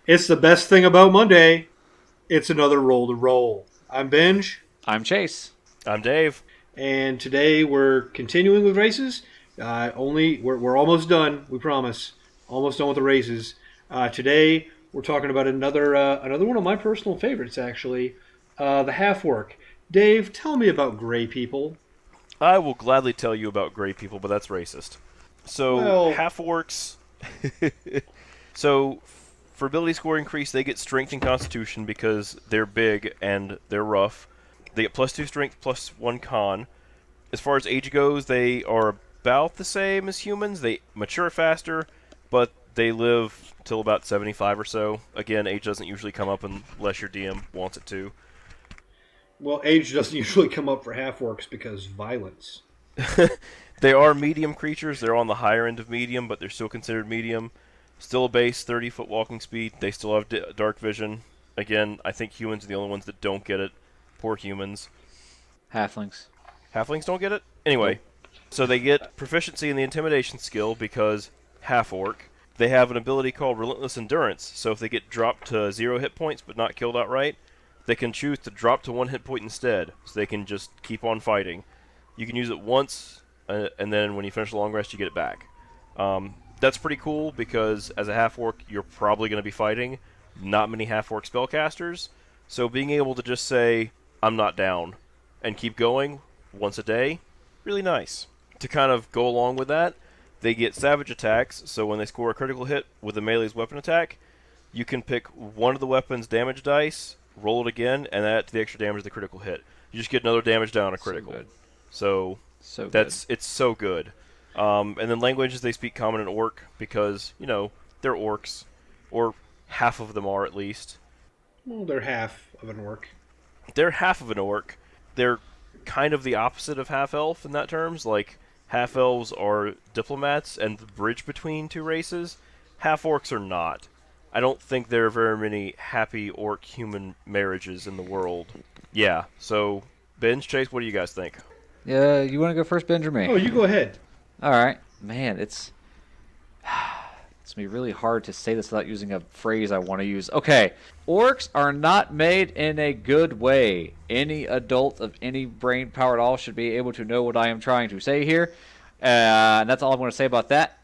It's the best thing about Monday. It's another roll to roll. I'm Benj, I'm Chase. I'm Dave. and today we're continuing with races. We're almost done. We promise. Almost done with the races. Today we're talking about another one of my personal favorites, actually, the Half-Orc. Dave, tell me about gray people. I will gladly tell you about gray people, but that's racist. So, Well, Half-Orcs. So, for ability score increase, they get strength and constitution because they're big and they're rough. They get +2 strength, +1 con. As far as age goes, they are about the same as humans. They mature faster, but they live till about 75 or so. Again, age doesn't usually come up unless your DM wants it to. age doesn't usually come up for Half-Orcs because violence. They are medium creatures. They're on the higher end of medium, but they're still considered medium. Still a base 30-foot walking speed. They still have dark vision. Again, I think humans are the only ones that don't get it. Poor humans. Halflings. Halflings don't get it? Anyway, so they get proficiency in the intimidation skill because half-orc. They have an ability called Relentless Endurance, so if they get dropped to 0 hit points but not killed outright, they can choose to drop to 1 hit point instead, so they can just keep on fighting. You can use it once, and then when you finish the long rest, you get it back. That's pretty cool because as a half-orc, you're probably going to be fighting. Not many half-orc spellcasters, so being able to just say, I'm not down, and keep going once a day, really nice. To kind of go along with that, they get savage attacks, so when they score a critical hit with a melee's weapon attack, you can pick one of the weapon's damage dice, roll it again, and add it to the extra damage of the critical hit. You just get another damage down on a critical. So good. So So it's so good. And then languages, they speak Common and Orc because, they're orcs, or half of them are at least. Well, they're half of an orc. They're half of an orc. They're kind of the opposite of half-elf in that terms. Like, half-elves are diplomats and the bridge between two races. Half-orcs are not. I don't think there are very many happy orc-human marriages in the world. Yeah, so, Benj, Chase, what do you guys think? Yeah, you want to go first, Benjamin? Oh, you go ahead. All right, man. It's gonna be really hard to say this without using a phrase I want to use. Okay, orcs are not made in a good way. Any adult of any brain power at all should be able to know what I am trying to say here, and that's all I'm going to say about that.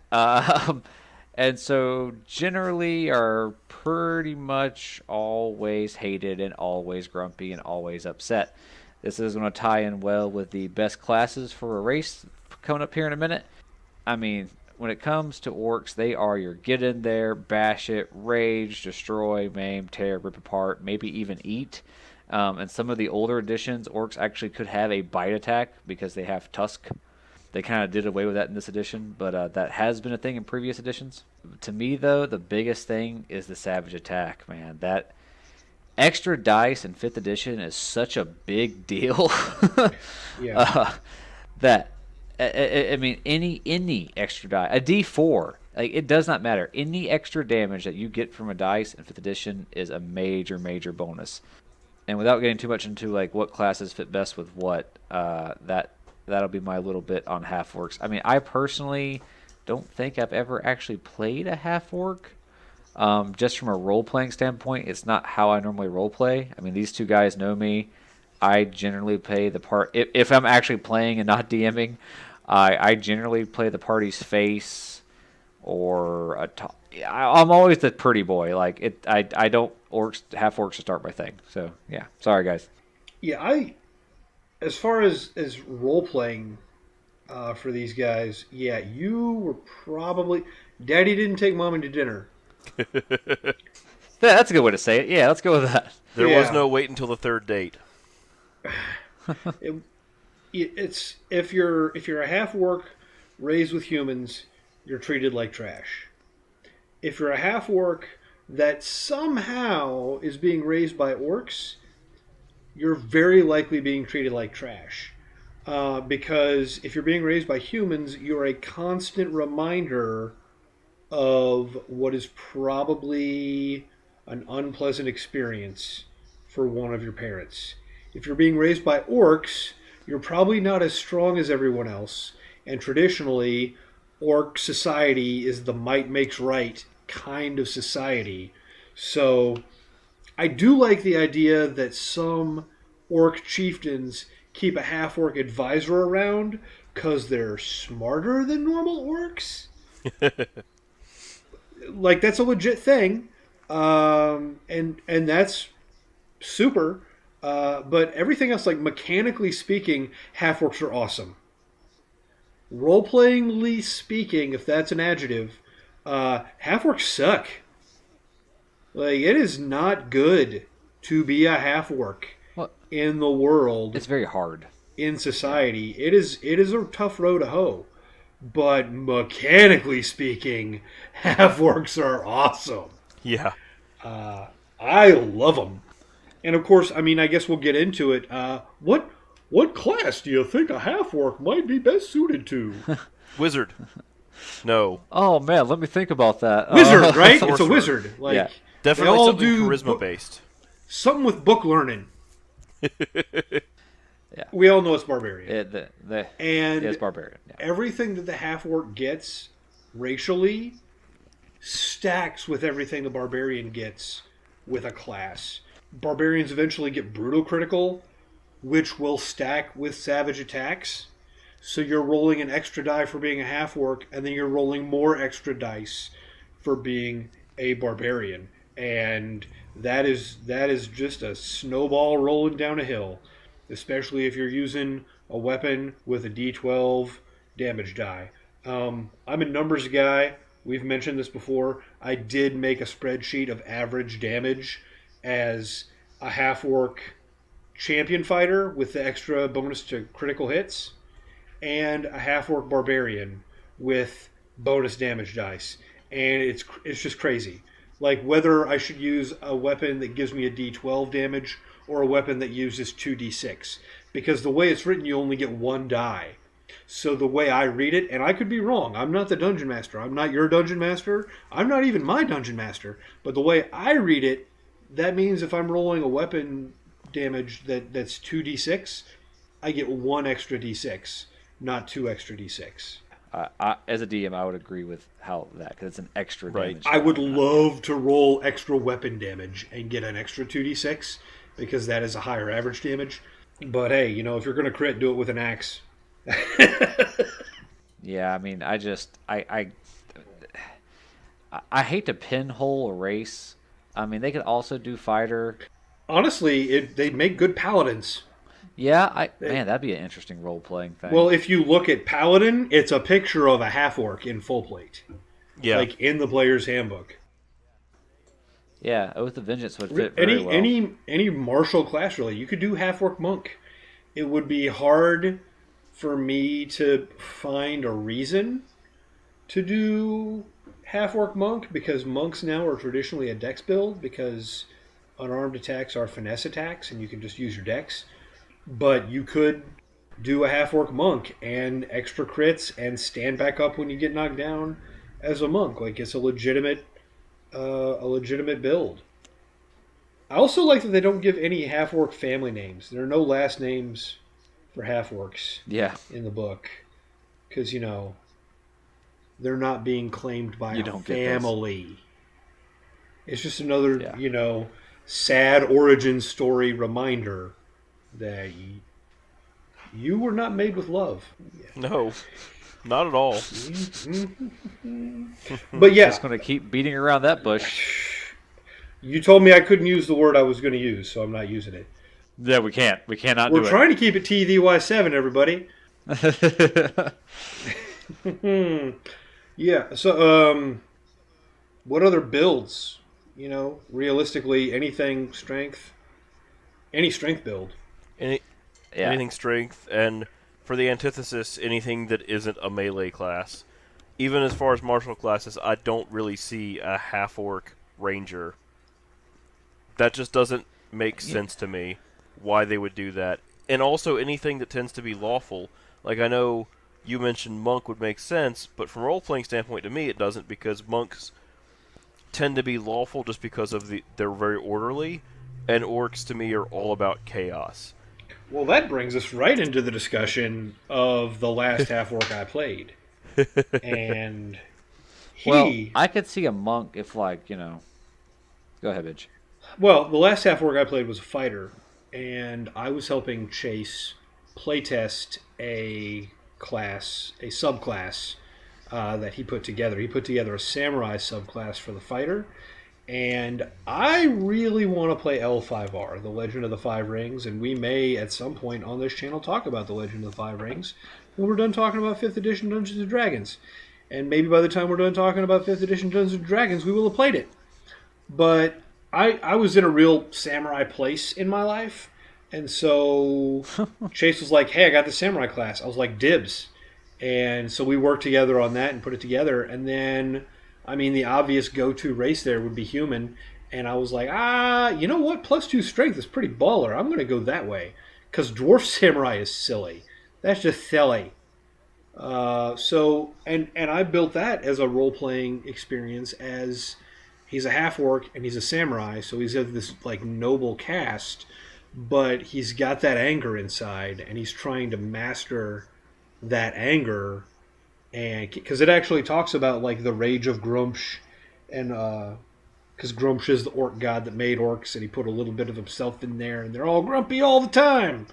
And so generally are pretty much always hated and always grumpy and always upset. This is going to tie in well with the best classes for a race coming up here in a minute. I mean, when it comes to orcs, they are your get in there, bash it, rage, destroy, maim, tear, rip apart, maybe even eat. And some of the older editions, orcs actually could have a bite attack because they have tusk. They kind of did away with that in this edition, but that has been a thing in previous editions. To me, though, the biggest thing is the savage attack, man. That extra dice in 5th edition is such a big deal. Yeah. That I mean, any extra die, a D4, like it does not matter. Any extra damage that you get from a dice in 5th edition is a major bonus. And without getting too much into like what classes fit best with what, that'll be my little bit on half-orcs. I mean, I personally don't think I've ever actually played a half-orc. Just from a role-playing standpoint, it's not how I normally role-play. I mean, these two guys know me. I generally play the part... If I'm actually playing and not DMing, I generally play the party's face or I'm always the pretty boy. Like, I don't... half-orcs to start my thing. So, yeah. Sorry, guys. Yeah, as far as role playing for these guys, yeah, you were probably Daddy didn't take Mommy to dinner. Yeah, that's a good way to say it. Yeah, let's go with that. There Yeah. was no wait until the third date. It's if you're a half orc raised with humans, you're treated like trash. If you're a half orc that somehow is being raised by orcs, you're very likely being treated like trash. Because if you're being raised by humans, you're a constant reminder of what is probably an unpleasant experience for one of your parents. If you're being raised by orcs, you're probably not as strong as everyone else. And traditionally, orc society is the might makes right kind of society. So I do like the idea that some orc chieftains keep a half-orc advisor around because they're smarter than normal orcs. Like, that's a legit thing. And that's super. But everything else, like mechanically speaking, half-orcs are awesome. Role-playingly speaking, if that's an adjective, half-orcs suck. Like, it is not good to be a half-orc Well, in the world, it's very hard. in society. It is a tough row to hoe. But mechanically speaking, half-orcs are awesome. Yeah. I love them. And of course, I mean, I guess we'll get into it. What class do you think a half-orc might be best suited to? Wizard. No. Oh man, let me think about that. Wizard, right? It's a Sorcerer. wizard. Like, Yeah. Definitely they all something do charisma based. something with book learning. Yeah. We all know it's barbarian. And it's barbarian. Yeah. Everything that the half-orc gets racially stacks with everything the barbarian gets with a class. Barbarians eventually get brutal critical, which will stack with savage attacks. So you're rolling an extra die for being a half-orc, and then you're rolling more extra dice for being a barbarian. And that is just a snowball rolling down a hill, especially if you're using a weapon with a D12 damage die. I'm a numbers guy. We've mentioned this before. I did make a spreadsheet of average damage as a half-orc champion fighter with the extra bonus to critical hits, and a half-orc barbarian with bonus damage dice. And it's just crazy. Like, whether I should use a weapon that gives me a D12 damage or a weapon that uses 2d6. Because the way it's written, you only get one die. So the way I read it, and I could be wrong, I'm not the dungeon master, I'm not your dungeon master, I'm not even my dungeon master, but the way I read it, that means if I'm rolling a weapon damage that's 2d6, I get one extra d6, not two extra d6. As a DM, I would agree with how that, because it's an extra damage. I would love to roll extra weapon damage and get an extra 2d6, because that is a higher average damage. But hey, if you're going to crit, do it with an axe. Yeah, I mean, I hate to pinhole a race. I mean, they could also do fighter. Honestly, they make good paladins. Yeah, man, that'd be an interesting role-playing thing. Well, if you look at paladin, it's a picture of a half-orc in full plate. Yeah. Like in the player's handbook. Yeah, Oath of Vengeance would fit very well. Any martial class, really. You could do half-orc monk. It would be hard for me to find a reason to do half-orc monk, because monks now are traditionally a dex build, because unarmed attacks are finesse attacks and you can just use your dex. But you could do a half-orc monk and extra crits and stand back up when you get knocked down as a monk. Like, it's a legitimate build. I also like that they don't give any half-orc family names. There are no last names for half-orcs in the book. Because, they're not being claimed by a family. It's just another, sad origin story reminder that you were not made with love. No, not at all. But yeah. Just going to keep beating around that bush. You told me I couldn't use the word I was going to use, so I'm not using it. Yeah, we can't. We cannot do it. We're trying to keep it TVY7, everybody. Yeah, so, what other builds? Realistically, anything strength? Any strength build. Anything strength, and for the antithesis, anything that isn't a melee class. Even as far as martial classes, I don't really see a half-orc ranger. That just doesn't make sense to me, why they would do that. And also anything that tends to be lawful. Like, I know you mentioned monk would make sense, but from a role-playing standpoint, to me it doesn't, because monks tend to be lawful just because of they're very orderly, and orcs to me are all about chaos. Well, that brings us right into the discussion of the last half-orc I played. And Well, I could see a monk if, Go ahead, Bitch. Well, the last Half-Orc I played was a fighter, and I was helping Chase playtest a subclass that he put together. He put together a samurai subclass for the fighter, and I really want to play L5R, The Legend of the Five Rings, and we may at some point on this channel talk about The Legend of the Five Rings when we're done talking about 5th edition Dungeons and Dragons. And maybe by the time we're done talking about 5th edition Dungeons and Dragons, we will have played it. But I was in a real samurai place in my life, and so Chase was like, "Hey, I got the samurai class." I was like, "Dibs," and so we worked together on that and put it together. And then, I mean, the obvious go-to race there would be human, and I was like, you know what? +2 strength is pretty baller. I'm going to go that way because dwarf samurai is silly. That's just silly. And I built that as a role-playing experience as. He's a half-orc and he's a samurai, so he's of this like noble caste, but he's got that anger inside, and he's trying to master that anger, and because it actually talks about like the rage of Gruumsh, and because Gruumsh is the orc god that made orcs, and he put a little bit of himself in there, and they're all grumpy all the time.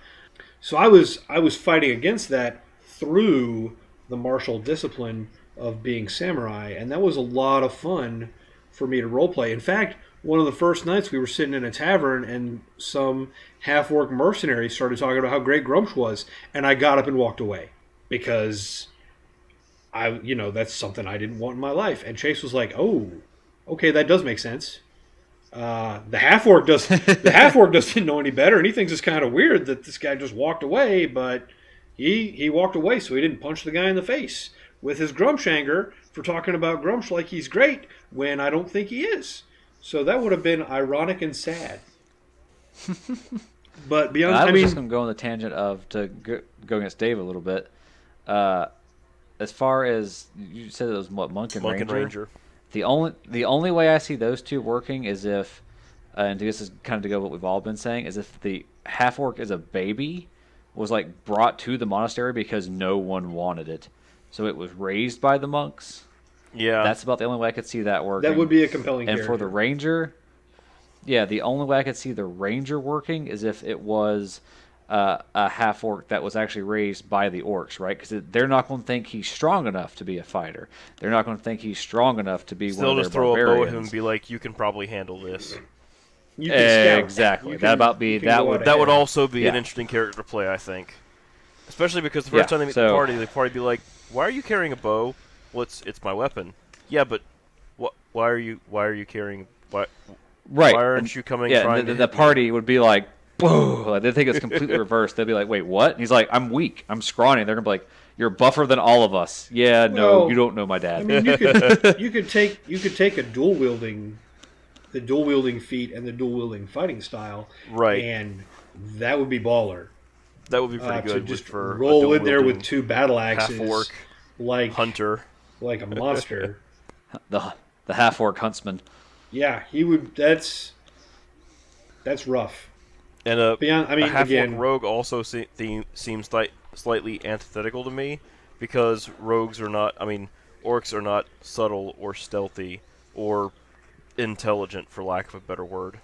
So I was fighting against that through the martial discipline of being samurai, and that was a lot of fun for me to roleplay. In fact, one of the first nights we were sitting in a tavern and some half-orc mercenaries started talking about how great Gruumsh was, and I got up and walked away because that's something I didn't want in my life. And Chase was like, "Oh, okay, that does make sense." The half-orc doesn't know any better, and he thinks it's kind of weird that this guy just walked away, but he walked away so he didn't punch the guy in the face with his Gruumsh anger for talking about Gruumsh like he's great when I don't think he is. So that would have been ironic and sad. But beyond, I was just going to go on the tangent of to go against Dave a little bit. As far as you said, it was what Monk and Ranger. The only way I see those two working is if, and this is kind of to go what we've all been saying, is if the half-orc is a baby was like brought to the monastery because no one wanted it. So it was raised by the monks. Yeah. That's about the only way I could see that working. That would be a compelling And character. for the ranger, the only way I could see the ranger working is if it was a half-orc that was actually raised by the orcs, right? Because they're not going to think he's strong enough to be a fighter. They're not going to think he's strong enough to be Still one of just their throw barbarians. a bow at him and be like, "You can probably handle this." You can scout. Exactly. You That would also be Yeah. an interesting character to play, I think. Especially because the first time they meet the party, they'd probably be like, "Why are you carrying a bow?" "Well, it's my weapon." "Yeah, but why are you carrying why aren't you coming trying to the hit me?" party would be like, "Whoa!" Like, they think it's completely reversed. They'll be like, "Wait, what?" And he's like, "I'm weak. I'm scrawny." They're gonna be like, "You're buffer than all of us." "Yeah, no, Well, you don't know my dad." I mean, you could take a dual wielding feat and the dual wielding fighting style, Right. And that would be baller. That would be pretty To good just for roll in there with 2 battle axes, half-orc like hunter. like a monster. the half-orc huntsman. Yeah, he would. That's rough. And a half-orc again, rogue also seems slightly antithetical to me, because orcs are not subtle or stealthy or intelligent, for lack of a better word.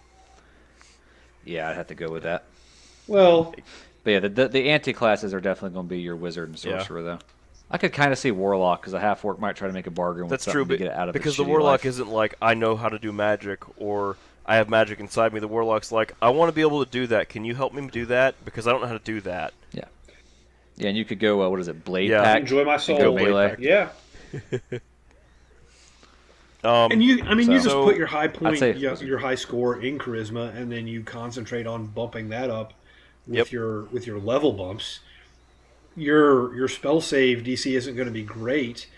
Yeah, I'd have to go with that. well, But yeah, the anti-classes are definitely going to be your wizard and sorcerer, though. I could kind of see warlock, because a half-orc might try to make a bargain with That's something true, to get out of because its the shitty warlock life. isn't like, "I know how to do magic," or "I have magic inside me." The warlock's like, "I want to be able to do that. Can you help me do that? Because I don't know how to do that." Yeah. Yeah, and you could go, what is it, Blade Yeah. Pack? enjoy my soul. Go melee. Yeah, and you just so put your high point, I'd say- your high score in charisma, and then you concentrate on bumping that up with your level bumps. Your spell save DC isn't going to be great,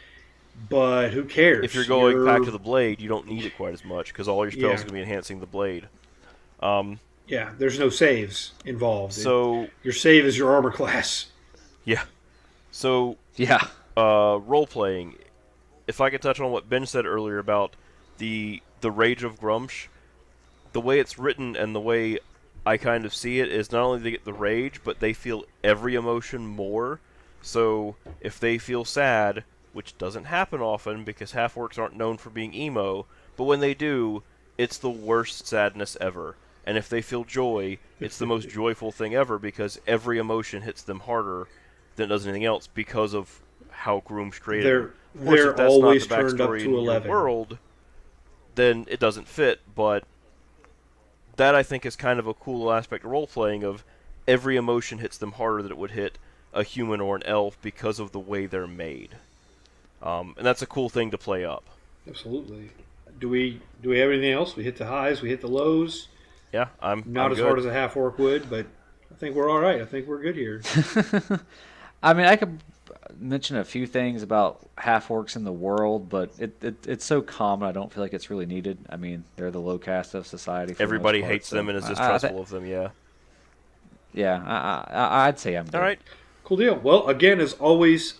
but who cares? If you're going back to the blade, you don't need it quite as much, because all your spells are going to be enhancing the blade. Yeah, there's no saves involved. So Your save is your armor class. yeah, so Yeah. role playing. If I could touch on what Ben said earlier about the rage of Gruumsh, the way it's written and the way I kind of see it is not only they get the rage, but they feel every emotion more. So if they feel sad, which doesn't happen often because half-orcs aren't known for being emo, but when they do, it's the worst sadness ever. And if they feel joy, it's the most joyful thing ever because every emotion hits them harder than it does anything else because of how Groom's created them. Of course, They're if that's not the always turned up backstory to in your 11. world, then it doesn't fit. But that, I think, is kind of a cool aspect of role-playing of every emotion hits them harder than it would hit a human or an elf because of the way they're made. And that's a cool thing to play up. Absolutely. Do we have anything else? We hit the highs, we hit the lows. Yeah, I'm Not as good. hard as a half-orc would, but I think we're all right. I think we're good here. I mean, I could mention a few things about half-orcs in the world, but it's so common I don't feel like it's really needed. I mean, they're the low caste of society. For Everybody the most part, hates them and is distrustful of them, yeah. Yeah, I'd say I'm good. All right. Cool deal. Well, again, as always,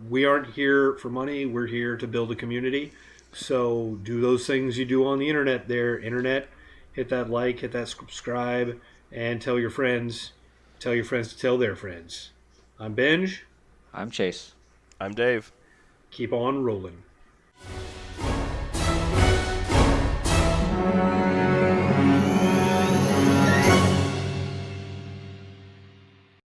we aren't here for money. We're here to build a community. So do those things you do on the internet there. Internet, hit that like, hit that subscribe, and tell your friends. Tell your friends to tell their friends. I'm Benj. I'm Chase. I'm Dave. Keep on rolling.